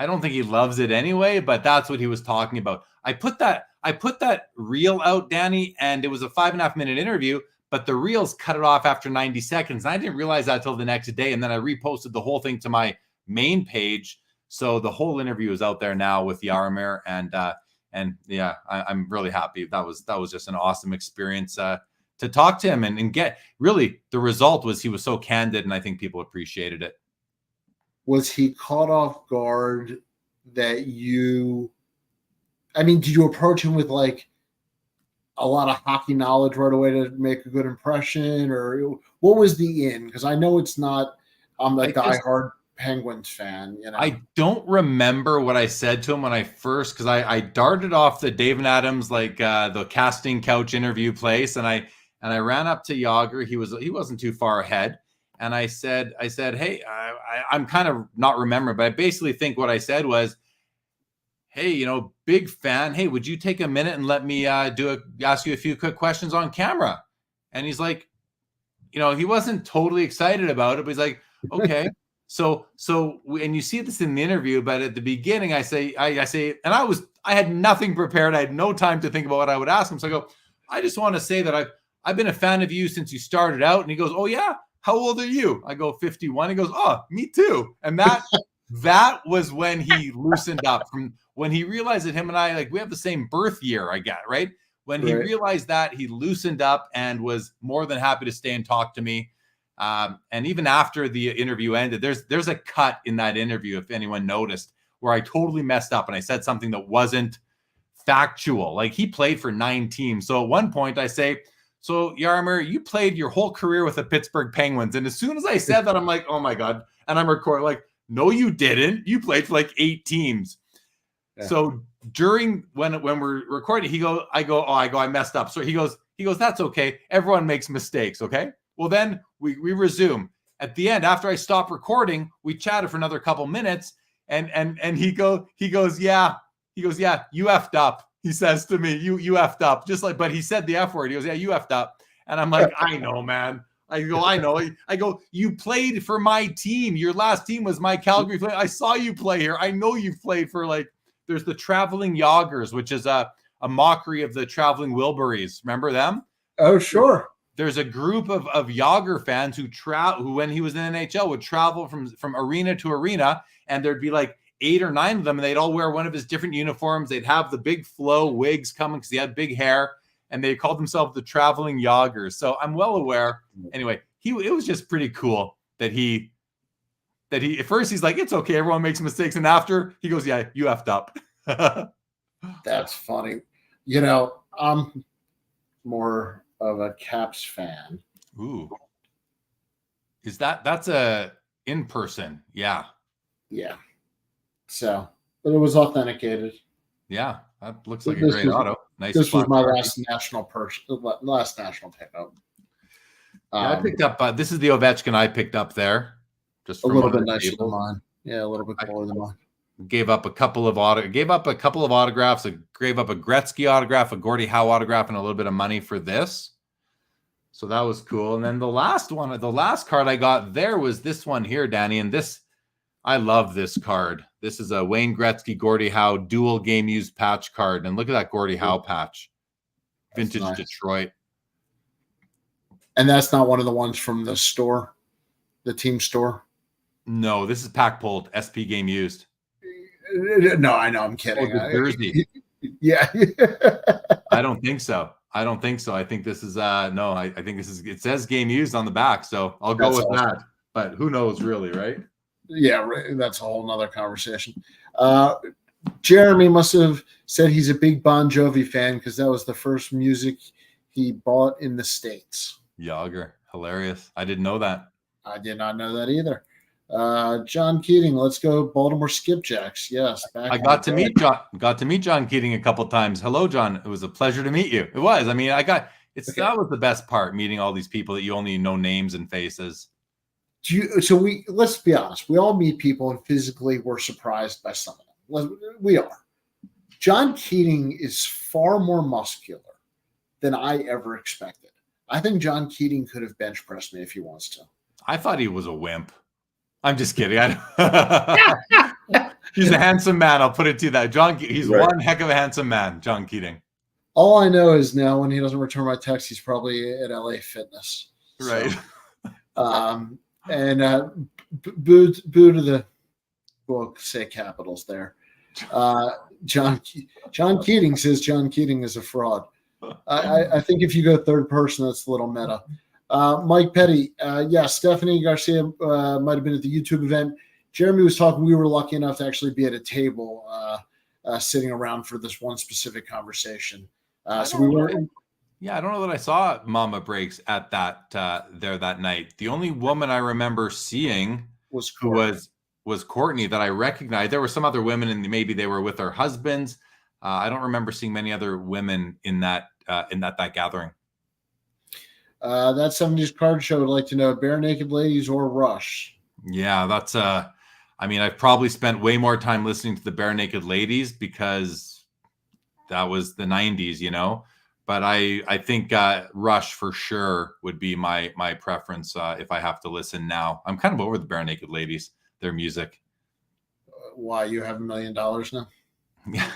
E: don't think he loves it anyway, but that's what he was talking about. I put that reel out, Danny, and it was a 5.5-minute interview, but the reels cut it off after 90 seconds. And I didn't realize that till the next day, and then I reposted the whole thing to my main page. So the whole interview is out there now with Jaromir, and yeah, I'm really happy. That was just an awesome experience to talk to him and get. Really, the result was he was so candid, and I think people appreciated it.
C: Was he caught off guard that did you approach him with like a lot of hockey knowledge right away to make a good impression, or what was the in? Because I know it's not. I'm a diehard Penguins fan.
E: I don't remember what I said to him when I first, because I darted off the David Adams the casting couch interview place, and I ran up to Yager. He wasn't too far ahead, and I said, hey, I'm kind of not remembering, but I basically think what I said was, hey, big fan. Hey, would you take a minute and let me ask you a few quick questions on camera? And he's like, he wasn't totally excited about it, but he's like, okay. So, and you see this in the interview, but at the beginning, I say, and I had nothing prepared. I had no time to think about what I would ask him. So I go, I just want to say that I've been a fan of you since you started out. And he goes, oh yeah, how old are you? I go, 51. He goes, oh, me too. And that was when he loosened up, from when he realized that him and I, like, we have the same birth year, I get, right? When he realized that, he loosened up and was more than happy to stay and talk to me. And even after the interview ended, there's a cut in that interview, if anyone noticed, where I totally messed up and I said something that wasn't factual. Like, he played for 9 teams. So at one point I say, so Yarmer, you played your whole career with the Pittsburgh Penguins. And as soon as I said that, I'm like, oh my God. And I'm recording like, no, you didn't. You played for like 8 teams. Yeah. So during when we're recording, I messed up. So he goes, that's okay. Everyone makes mistakes. Okay. Well, then we resume. At the end, after I stopped recording, we chatted for another couple minutes, and he goes, yeah, you effed up. He says to me, you effed up. Just like, but he said the F word. He goes, yeah, you effed up. And I'm like, I know, man. I go, I know. I go, you played for my team. Your last team was my Calgary Flame. I saw you play here. I know you've played for, like, there's the Traveling Yoggers, which is a mockery of the Traveling Wilburys. Remember them?
C: Oh, sure.
E: There's a group of Yager fans who when he was in NHL, would travel from arena to arena, and there'd be like 8 or 9 of them, and they'd all wear one of his different uniforms. They'd have the big flow wigs coming because he had big hair, and they called themselves the Traveling Yoggers. So I'm well aware. Anyway, it was just pretty cool that he at first he's like, it's okay, everyone makes mistakes, and after he goes, yeah, you effed up.
C: That's funny. You know, I'm more of a Caps fan.
E: Ooh, is that's a in person? Yeah.
C: So, but it was authenticated.
E: Yeah, that looks like a great auto. Nice.
C: This was my last national pickup.
E: I picked up. This is the Ovechkin I picked up there. Just
C: a little bit nicer than mine. Yeah, a little bit cooler than mine.
E: Gave up a couple of autographs. Gave up a Gretzky autograph, a Gordie Howe autograph, and a little bit of money for this. So that was cool. And then the last card I got there was this one here, Danny. And I love this card. This is a Wayne Gretzky, Gordie Howe dual game used patch card. And look at that Gordie Howe patch. Vintage nice. Detroit.
C: And that's not one of the ones from the store, the team store?
E: No, this is pack pulled, SP game used.
C: No, I know. I'm kidding.
E: Oh, the jersey.
C: Yeah.
E: I don't think so. I think this is no. I think this is. It says game used on the back, so I'll go with awesome. That. But who knows, really, right?
C: Yeah, that's a whole nother conversation. Jeremy must have said he's a big Bon Jovi fan because that was the first music he bought in the States.
E: Yager, hilarious. I didn't know that.
C: I did not know that either. John Keating, let's go Baltimore Skipjacks. Yes,
E: I got to meet John Keating a couple times. Hello, John. It was a pleasure to meet you. It was. I mean, that was the best part, meeting all these people that you only know names and faces.
C: Let's be honest. We all meet people and physically we're surprised by some of them. We are. John Keating is far more muscular than I ever expected. I think John Keating could have bench pressed me if he wants to.
E: I thought he was a wimp. I'm just kidding. He's a handsome man. I'll put it to you that. He's right. One heck of a handsome man, John Keating.
C: All I know is now when he doesn't return my text, he's probably at LA Fitness.
E: Right.
C: So, and boo to the, we'll say capitals there. John Keating says John Keating is a fraud. I think if you go third person, that's a little meta. Mike Petty, Stephanie Garcia might have been at the YouTube event. Jeremy was talking. We were lucky enough to actually be at a table sitting around for this one specific conversation. So we weren't.
E: Yeah, I don't know that I saw Mama Breaks at that there that night. The only woman I remember seeing was Courtney that I recognized. There were some other women, and maybe they were with their husbands. I don't remember seeing many other women in that gathering.
C: That 70s card show would like to know Bare Naked Ladies or Rush.
E: Yeah, that's I mean, I've probably spent way more time listening to the Bare Naked Ladies because that was the 90s, you know. But I think Rush for sure would be my preference if I have to listen now. I'm kind of over the Bare Naked Ladies, their music.
C: Why, you have $1 million now?
E: Yeah.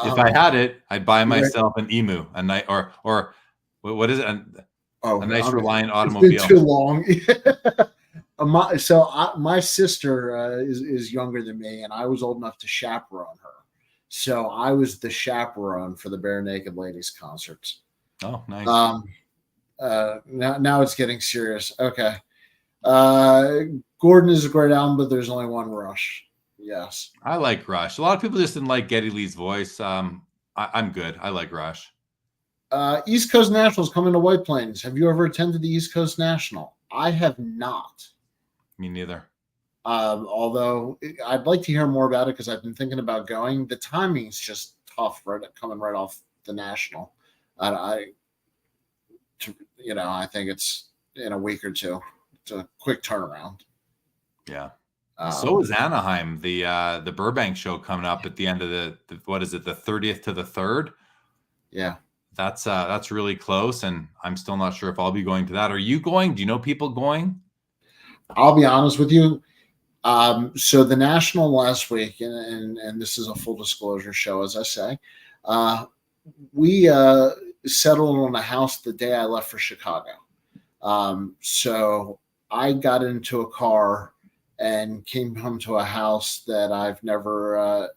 E: If I had it, I'd buy myself an emu, a night or what is it?
C: Oh,
E: A nice Reliant
C: it's been
E: automobile.
C: too long. My sister is younger than me, and I was old enough to chaperone her. So I was the chaperone for the Bare Naked Ladies concerts.
E: Oh, nice.
C: Now it's getting serious. Okay. Gordon is a great album, but there's only one Rush. Yes.
E: I like Rush. A lot of people just didn't like Geddy Lee's voice. I'm good. I like Rush.
C: East Coast Nationals coming to White Plains. Have you ever attended the East Coast National? I have not.
E: Me neither.
C: Although I'd like to hear more about it because I've been thinking about going. The timing's just tough, coming right off the National. I think it's in a week or two. It's a quick turnaround.
E: Yeah. So is Anaheim, the Burbank show coming up at the end of the 30th to the 3rd.
C: Yeah.
E: That's really close, and I'm still not sure if I'll be going to that. Are you going? Do you know people going?
C: I'll be honest with you. So the National last week, and this is a full disclosure show, as I say, we settled on a house the day I left for Chicago. So I got into a car and came home to a house that I've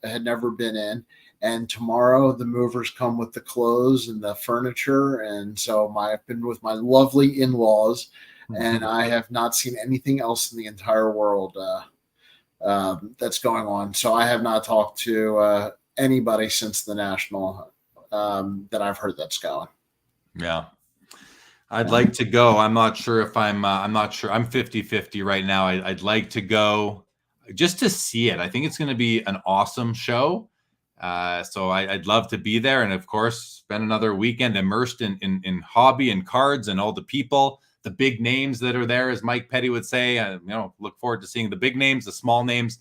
C: had never been in. And tomorrow the movers come with the clothes and the furniture. And so I've been with my lovely in-laws, and I have not seen anything else in the entire world that's going on. So I have not talked to anybody since the National that I've heard that's going.
E: Yeah. I'd like to go. I'm not sure if I'm not sure. I'm 50-50 right now. I'd like to go just to see it. I think it's going to be an awesome show. So I'd love to be there. And of course, spend another weekend immersed in hobby and cards and all the people, the big names that are there, as Mike Petty would say. Look forward to seeing the big names, the small names,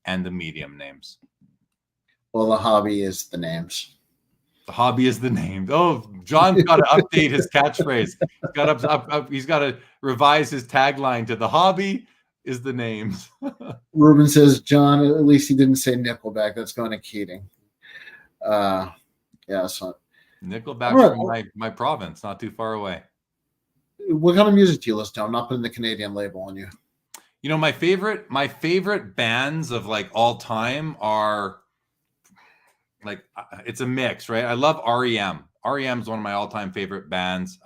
E: and the medium names.
C: Well, the hobby is the names.
E: The hobby is the name. Oh, John's got to update his catchphrase. He's got to revise his tagline to the hobby is the names.
C: Ruben says, John, at least he didn't say Nickelback. That's going to Keating. Yeah. So
E: Nickelback's from my province, not too far away.
C: What kind of music do you listen to? I'm not putting the Canadian label on you.
E: You know, my favorite bands of like all time are like, it's a mix, right? I love REM. REM is one of my all-time favorite bands.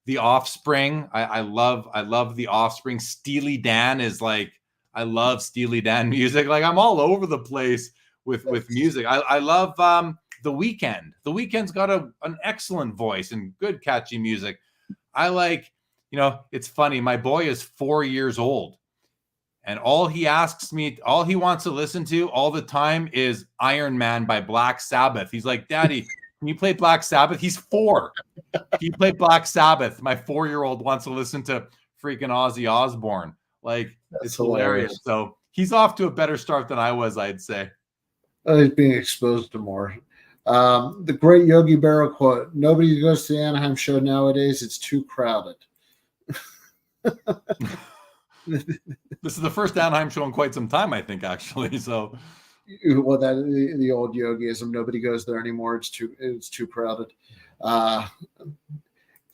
E: The Offspring. I love The Offspring. Steely Dan is like, I love Steely Dan music. Like, I'm all over the place with music. I love The Weeknd. The Weeknd's got an excellent voice and good catchy music. I like, it's funny. My boy is 4 years old, and all he wants to listen to all the time is Iron Man by Black Sabbath. He's like, Daddy, can you play Black Sabbath? He's 4. Can you play Black Sabbath? My 4-year-old wants to listen to freaking Ozzy Osbourne. Like, it's hilarious. So he's off to a better start than I was, I'd say.
C: He's being exposed to more. The great Yogi Berra quote: "Nobody goes to the Anaheim show nowadays. It's too crowded."
E: This is the first Anaheim show in quite some time, I think, actually. So,
C: well, that the old Yogiism. Nobody goes there anymore. It's too crowded.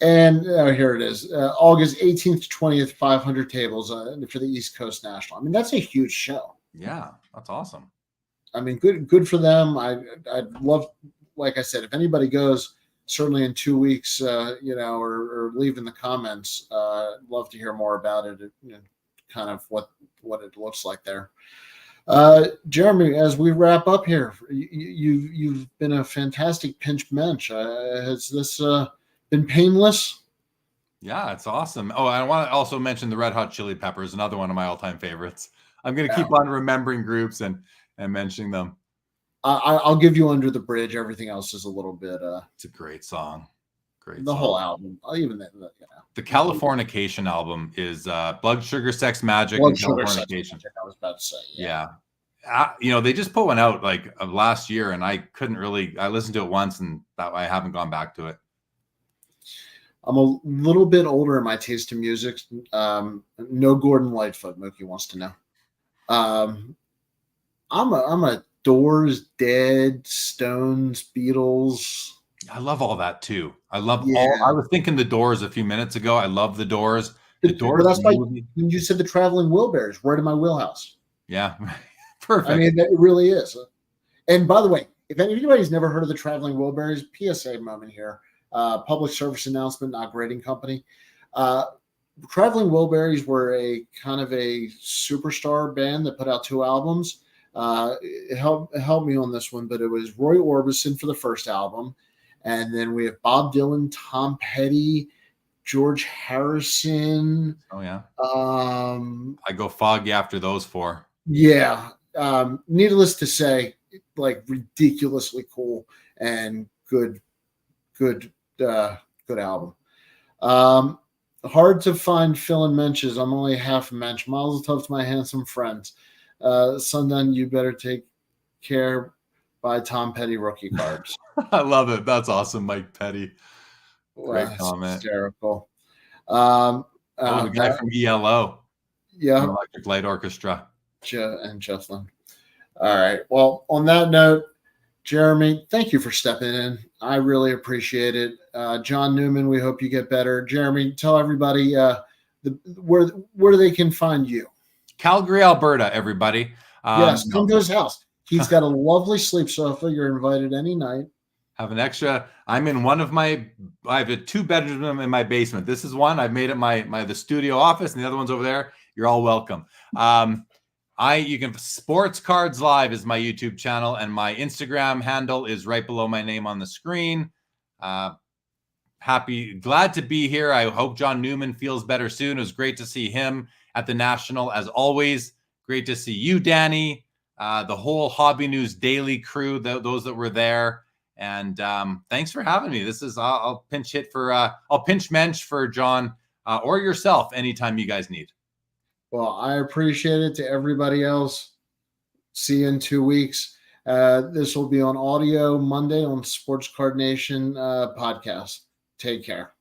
C: And here it is, August 18th to 20th, 500 tables for the East Coast National. I mean, that's a huge show.
E: Yeah, that's awesome.
C: I mean, good for them. I'd love, like I said, if anybody goes, certainly in 2 weeks, or leave in the comments. Love to hear more about it. Kind of what it looks like there. Jeremy, as we wrap up here, you've been a fantastic pinch mensch. Has this been painless?
E: Yeah, it's awesome. Oh, I want to also mention the Red Hot Chili Peppers, another one of my all-time favorites. I'm going to keep on remembering groups and mentioning them.
C: I'll give you Under the Bridge. Everything else is a little bit.
E: It's a great song.
C: Whole album. Even
E: the Californication album is Blood Sugar Sex Magic and Californication.
C: I was about to say.
E: Yeah. They just put one out like last year, and I listened to it once, and I haven't gone back to it.
C: I'm a little bit older in my taste in music. No Gordon Lightfoot, Mookie wants to know. I'm a Doors, Dead, Stones, Beatles.
E: I love all that too. I love all.
C: Yeah.
E: I was thinking The Doors a few minutes ago. I love The Doors. The
C: Well,
E: Doors
C: that's why
E: movie.
C: when you said the traveling Wilburys, right in my wheelhouse.
E: Yeah,
C: I
E: perfect.
C: mean, it really is. And by the way, if anybody's never heard of the Traveling Wilburys, PSA moment here, public service announcement, not grading company. Traveling Wilburys were a kind of a superstar band that put out 2 albums. It helped me on this one, but it was Roy Orbison for the first album, and then we have Bob Dylan, Tom Petty, George Harrison.
E: Oh yeah.
C: I
E: go foggy after those 4.
C: Yeah. Needless to say, like ridiculously cool and good album. Hard to find Phil and Menches. I'm only half a mensch. Mazel tov to my handsome friends. Sundown, you better take care. By Tom Petty rookie cards.
E: I love it. That's awesome, Mike Petty. Great comment.
C: Hysterical.
E: The guy from ELO.
C: Yeah.
E: Electric Light Orchestra.
C: And Jocelyn. All right. Well, on that note, Jeremy, thank you for stepping in. I really appreciate it. John Newman, we hope you get better. Jeremy, tell everybody where they can find you.
E: Calgary, Alberta, everybody.
C: Yes, come to his house. He's got a lovely sleep sofa. You're invited any night.
E: Have an extra. I'm in one of I have a 2 bedroom in my basement. This is one. I've made it the studio office, and the other one's over there. You're all welcome. You can Sports Cards Live is my YouTube channel, and my Instagram handle is right below my name on the screen. Glad to be here. I hope John Newman feels better soon. It was great to see him at the National, as always. Great to see you, Danny. The whole Hobby News Daily crew, those that were there, and thanks for having me. This is I'll pinch mensch for John or yourself anytime you guys need.
C: Well, I appreciate it. To everybody else, see you in 2 weeks. This will be on audio Monday on Sports Card Nation podcast. Take care.